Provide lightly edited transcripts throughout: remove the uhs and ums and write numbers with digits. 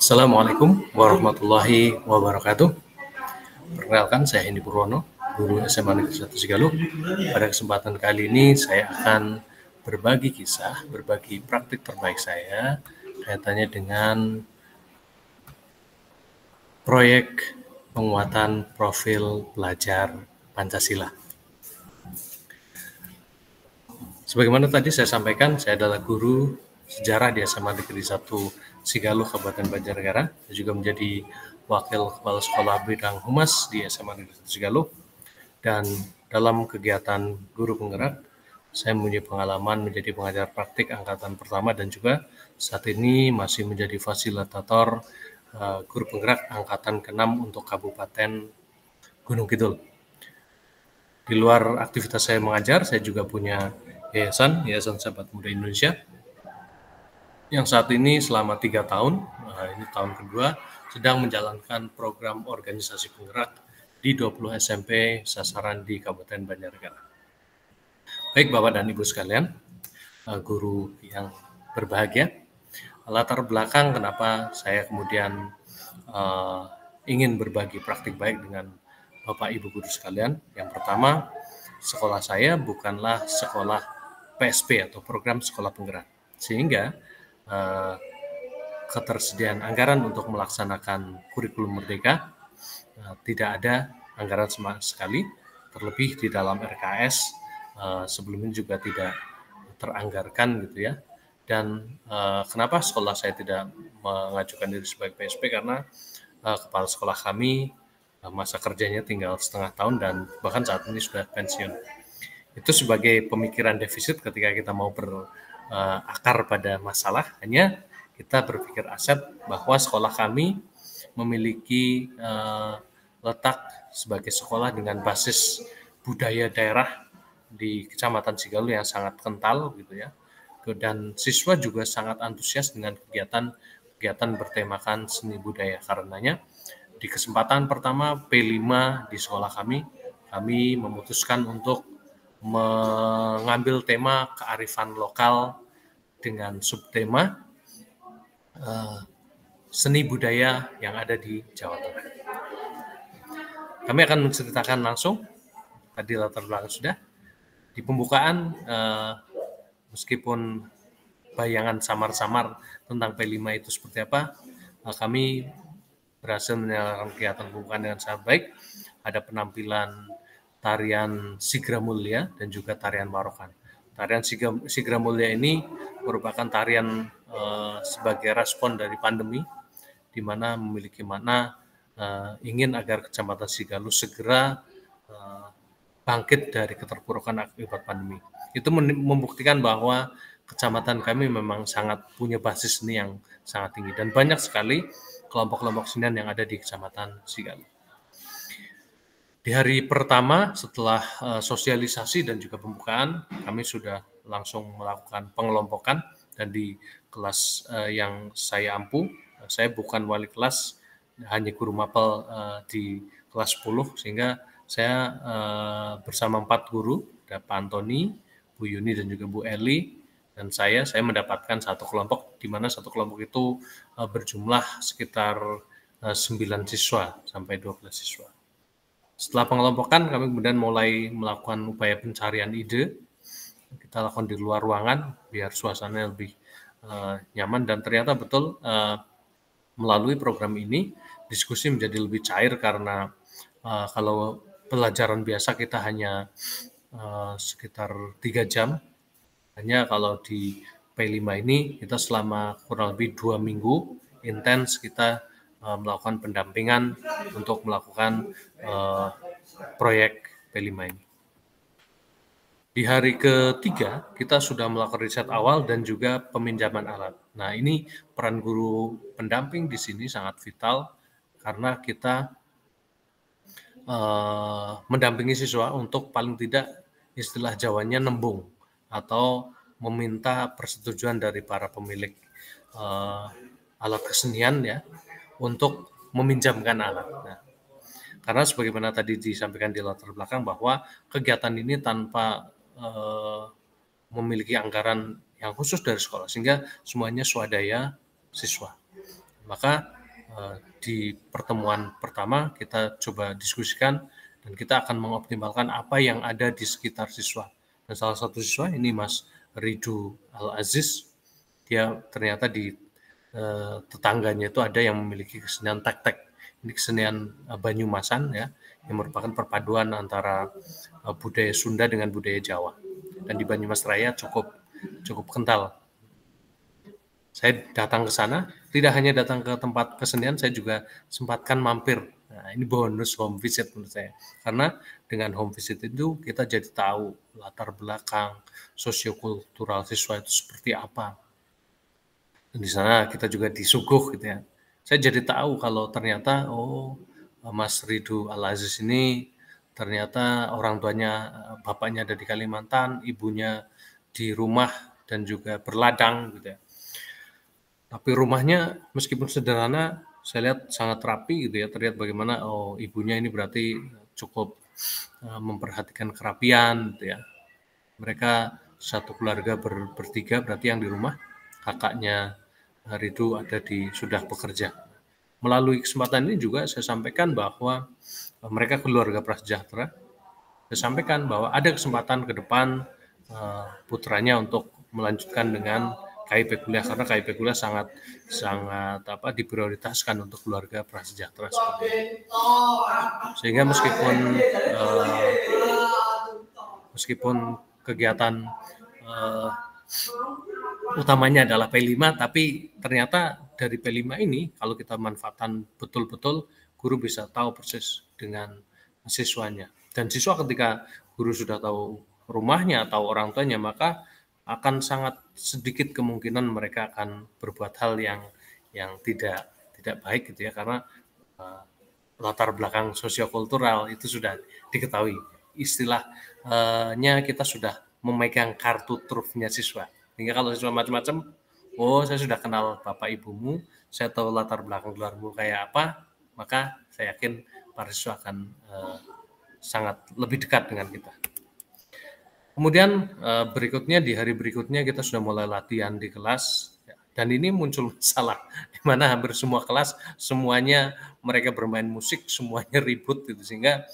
Assalamualaikum warahmatullahi wabarakatuh. Perkenalkan, saya Hendy Purwono, guru SMA Negeri 1 Sigaluh. Pada kesempatan kali ini saya akan berbagi kisah, berbagi praktik terbaik saya kaitannya dengan proyek penguatan profil pelajar Pancasila. Sebagaimana tadi saya sampaikan, saya adalah guru sejarah di SMA Negeri 1 Sigaluh, Kabupaten Banjarnegara. Saya juga menjadi Wakil Kepala Sekolah Bidang Humas di SMA Negeri 1 Sigaluh. Dan dalam kegiatan guru penggerak, saya mempunyai pengalaman menjadi pengajar praktik angkatan pertama dan juga saat ini masih menjadi fasilitator guru penggerak angkatan ke-6 untuk Kabupaten Gunung Kidul. Di luar aktivitas saya mengajar, saya juga punya Yayasan Sahabat Muda Indonesia, yang saat ini selama 3 tahun, ini tahun kedua, sedang menjalankan program organisasi penggerak di 20 SMP sasaran di Kabupaten Banjarnegara. Baik Bapak dan Ibu sekalian, guru yang berbahagia, latar belakang kenapa saya kemudian ingin berbagi praktik baik dengan Bapak Ibu guru sekalian. Yang pertama, sekolah saya bukanlah sekolah PSP atau program sekolah penggerak, sehingga ketersediaan anggaran untuk melaksanakan kurikulum merdeka tidak ada anggaran sama sekali, terlebih di dalam RKS sebelumnya juga tidak teranggarkan gitu ya. Dan kenapa sekolah saya tidak mengajukan diri sebagai PSP, karena kepala sekolah kami masa kerjanya tinggal setengah tahun dan bahkan saat ini sudah pensiun. Itu sebagai pemikiran defisit ketika kita mau berakar pada masalah, hanya kita berpikir aset bahwa sekolah kami memiliki letak sebagai sekolah dengan basis budaya daerah di Kecamatan Sigaluh yang sangat kental gitu ya. Dan siswa juga sangat antusias dengan kegiatan bertemakan seni budaya. Karenanya di kesempatan pertama P5 di sekolah kami memutuskan untuk mengambil tema kearifan lokal dengan subtema seni budaya yang ada di Jawa Tengah. Kami akan menceritakan langsung, tadi latar belakang sudah. Di pembukaan, meskipun bayangan samar-samar tentang P5 itu seperti apa, kami berhasil menjalankan kegiatan pembukaan dengan sangat baik. Ada penampilan tarian Sigra Mulia dan juga tarian Marokan. Tarian Sigra Mulia ini merupakan tarian sebagai respon dari pandemi, di mana memiliki makna ingin agar Kecamatan Sigaluh segera bangkit dari keterpurukan akibat pandemi. Itu membuktikan bahwa kecamatan kami memang sangat punya basis seni yang sangat tinggi dan banyak sekali kelompok-kelompok senian yang ada di Kecamatan Sigaluh. Di hari pertama setelah sosialisasi dan juga pembukaan, kami sudah langsung melakukan pengelompokan, dan di kelas yang saya ampu, saya bukan wali kelas, hanya guru mapel di kelas 10, sehingga saya bersama 4 guru, ada Pak Antoni, Bu Yuni dan juga Bu Eli, dan saya mendapatkan satu kelompok, di mana satu kelompok itu berjumlah sekitar 9 siswa sampai 12 siswa. Setelah pengelompokan, kami kemudian mulai melakukan upaya pencarian ide. Kita lakukan di luar ruangan biar suasananya lebih nyaman, dan ternyata betul melalui program ini diskusi menjadi lebih cair, karena kalau pelajaran biasa kita hanya sekitar 3 jam, hanya kalau di P5 ini kita selama kurang lebih 2 minggu intens kita melakukan pendampingan untuk melakukan proyek P5 ini. Di hari ketiga, kita sudah melakukan riset awal dan juga peminjaman alat. Nah, ini peran guru pendamping di sini sangat vital, karena kita mendampingi siswa untuk paling tidak istilah Jawanya nembung, atau meminta persetujuan dari para pemilik alat kesenian ya, untuk meminjamkan alat. Nah, karena sebagaimana tadi disampaikan di latar belakang bahwa kegiatan ini tanpa memiliki anggaran yang khusus dari sekolah, sehingga semuanya swadaya siswa. Maka di pertemuan pertama kita coba diskusikan dan kita akan mengoptimalkan apa yang ada di sekitar siswa. Dan salah satu siswa ini Mas Ridu Al-Aziz, dia ternyata di tetangganya itu ada yang memiliki kesenian tek-tek. Ini kesenian Banyumasan ya, yang merupakan perpaduan antara budaya Sunda dengan budaya Jawa. Dan di Banyumas Raya cukup kental. Saya datang ke sana, tidak hanya datang ke tempat kesenian, saya juga sempatkan mampir. Nah, ini bonus home visit menurut saya. Karena dengan home visit itu kita jadi tahu latar belakang sosiokultural siswa itu seperti apa. Dan di sana kita juga disuguh gitu ya. Saya jadi tahu kalau ternyata Mas Ridu Al-Aziz ini ternyata orang tuanya, bapaknya ada di Kalimantan, ibunya di rumah dan juga berladang gitu ya. Tapi rumahnya meskipun sederhana, saya lihat sangat rapi gitu ya. Terlihat bagaimana ibunya ini berarti cukup memperhatikan kerapian gitu ya. Mereka satu keluarga bertiga berarti yang di rumah, kakaknya Ridu sudah bekerja. Melalui kesempatan ini juga saya sampaikan bahwa mereka keluarga prasejahtera. Saya sampaikan bahwa ada kesempatan ke depan putranya untuk melanjutkan dengan KIP kuliah karena KIP kuliah sangat diprioritaskan untuk keluarga prasejahtera seperti itu. Sehingga meskipun kegiatan utamanya adalah P5, tapi ternyata dari P5 ini kalau kita manfaatkan betul-betul, guru bisa tahu persis dengan siswanya. Dan siswa ketika guru sudah tahu rumahnya atau orang tuanya, maka akan sangat sedikit kemungkinan mereka akan berbuat hal yang tidak baik gitu ya, karena latar belakang sosiokultural itu sudah diketahui. Istilahnya kita sudah memegang kartu trufnya siswa. Sehingga kalau siswa macam-macam, saya sudah kenal bapak ibumu, saya tahu latar belakang keluargamu kayak apa, maka saya yakin para siswa akan sangat lebih dekat dengan kita. Kemudian berikutnya di hari berikutnya kita sudah mulai latihan di kelas dan ini muncul masalah di mana hampir semua kelas semuanya mereka bermain musik, semuanya ribut gitu, sehingga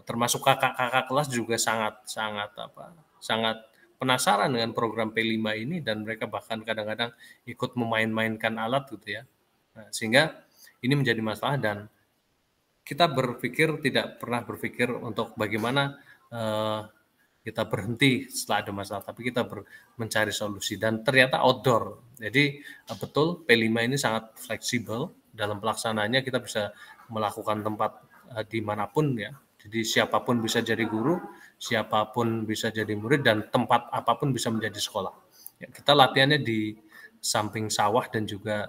termasuk kakak-kakak kelas juga sangat penasaran dengan program P5 ini dan mereka bahkan kadang-kadang ikut memain-mainkan alat gitu ya. Nah, sehingga ini menjadi masalah dan kita tidak pernah berpikir untuk bagaimana kita berhenti setelah ada masalah, tapi kita mencari solusi dan ternyata outdoor. Jadi betul P5 ini sangat fleksibel dalam pelaksanaannya, kita bisa melakukan tempat dimanapun ya. Jadi siapapun bisa jadi guru, siapapun bisa jadi murid, dan tempat apapun bisa menjadi sekolah. Ya, kita latihannya di samping sawah dan juga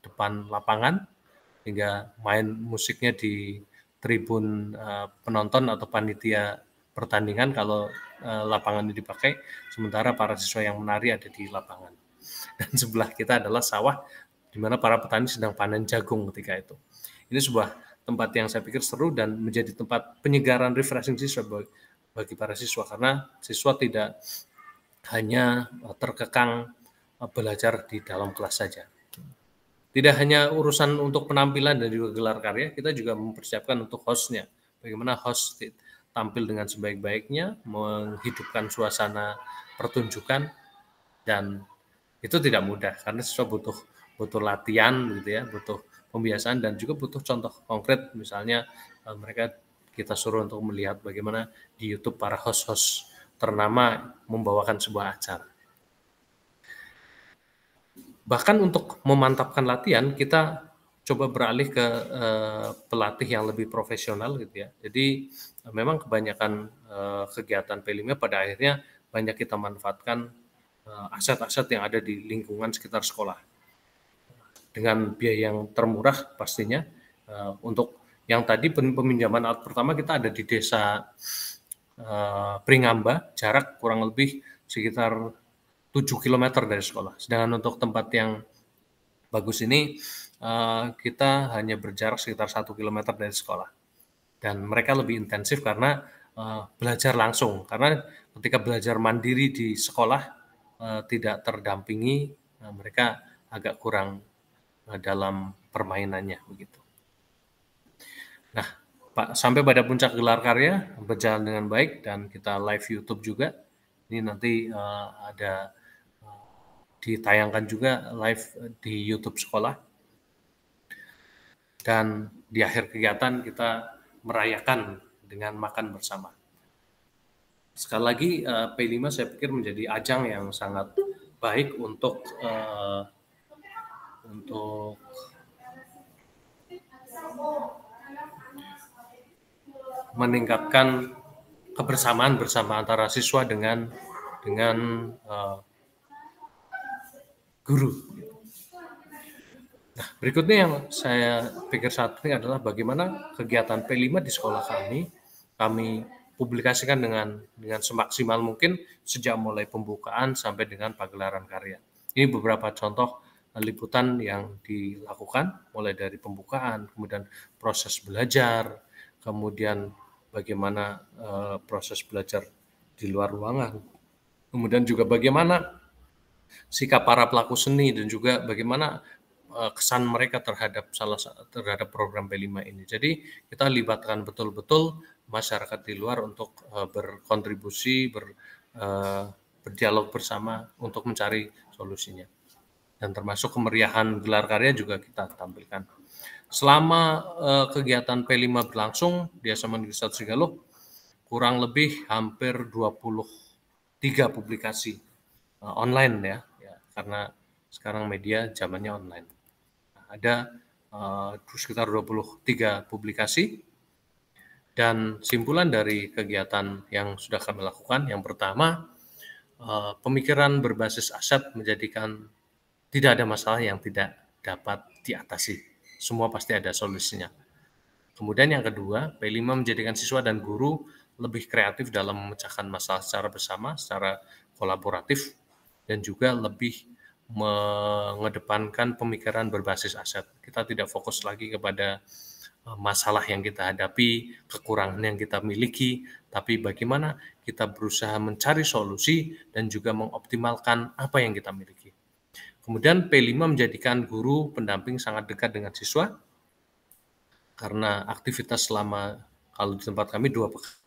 depan lapangan, hingga main musiknya di tribun penonton atau panitia pertandingan kalau lapangan ini dipakai, sementara para siswa yang menari ada di lapangan. Dan sebelah kita adalah sawah, di mana para petani sedang panen jagung ketika itu. Ini sebuah tempat yang saya pikir seru dan menjadi tempat penyegaran refreshing siswa bagi para siswa, karena siswa tidak hanya terkekang belajar di dalam kelas saja. Tidak hanya urusan untuk penampilan dan juga gelar karya, kita juga mempersiapkan untuk hostnya. Bagaimana host tampil dengan sebaik-baiknya, menghidupkan suasana pertunjukan, dan itu tidak mudah karena siswa butuh latihan gitu ya, butuh pembiasaan dan juga butuh contoh konkret. Misalnya mereka kita suruh untuk melihat bagaimana di YouTube para host-host ternama membawakan sebuah acara. Bahkan untuk memantapkan latihan, kita coba beralih ke pelatih yang lebih profesional gitu ya. Jadi memang kebanyakan kegiatan P5 pada akhirnya banyak kita manfaatkan aset-aset yang ada di lingkungan sekitar sekolah. Dengan biaya yang termurah pastinya. Untuk yang tadi peminjaman alat pertama kita ada di desa Pringamba, jarak kurang lebih sekitar 7 km dari sekolah. Sedangkan untuk tempat yang bagus ini kita hanya berjarak sekitar 1 km dari sekolah. Dan mereka lebih intensif karena belajar langsung. Karena ketika belajar mandiri di sekolah tidak terdampingi, mereka agak kurang dalam permainannya begitu. Nah, Pak, sampai pada puncak gelar karya berjalan dengan baik dan kita live YouTube juga. Ini nanti ada ditayangkan juga live di YouTube sekolah. Dan di akhir kegiatan kita merayakan dengan makan bersama. Sekali lagi P5 saya pikir menjadi ajang yang sangat baik untuk meningkatkan kebersamaan bersama antara siswa dengan guru. Nah, berikutnya yang saya pikir saat ini adalah bagaimana kegiatan P5 di sekolah kami publikasikan dengan semaksimal mungkin sejak mulai pembukaan sampai dengan pagelaran karya. Ini beberapa contoh liputan yang dilakukan, mulai dari pembukaan, kemudian proses belajar, kemudian bagaimana proses belajar di luar ruangan, kemudian juga bagaimana sikap para pelaku seni dan juga bagaimana kesan mereka terhadap program P5 ini. Jadi kita libatkan betul-betul masyarakat di luar untuk berkontribusi, berdialog bersama untuk mencari solusinya. Dan termasuk kemeriahan gelar karya juga kita tampilkan. Selama kegiatan P5 berlangsung di SMA Negeri 1 Sigaluh, kurang lebih hampir 23 publikasi online ya, karena sekarang media zamannya online. Ada sekitar 23 publikasi, dan simpulan dari kegiatan yang sudah kami lakukan, yang pertama, pemikiran berbasis aset menjadikan tidak ada masalah yang tidak dapat diatasi. Semua pasti ada solusinya. Kemudian yang kedua, P5 menjadikan siswa dan guru lebih kreatif dalam memecahkan masalah secara bersama, secara kolaboratif, dan juga lebih mengedepankan pemikiran berbasis aset. Kita tidak fokus lagi kepada masalah yang kita hadapi, kekurangan yang kita miliki, tapi bagaimana kita berusaha mencari solusi dan juga mengoptimalkan apa yang kita miliki. Kemudian P5 menjadikan guru pendamping sangat dekat dengan siswa, karena aktivitas selama, kalau di tempat kami 2 pekan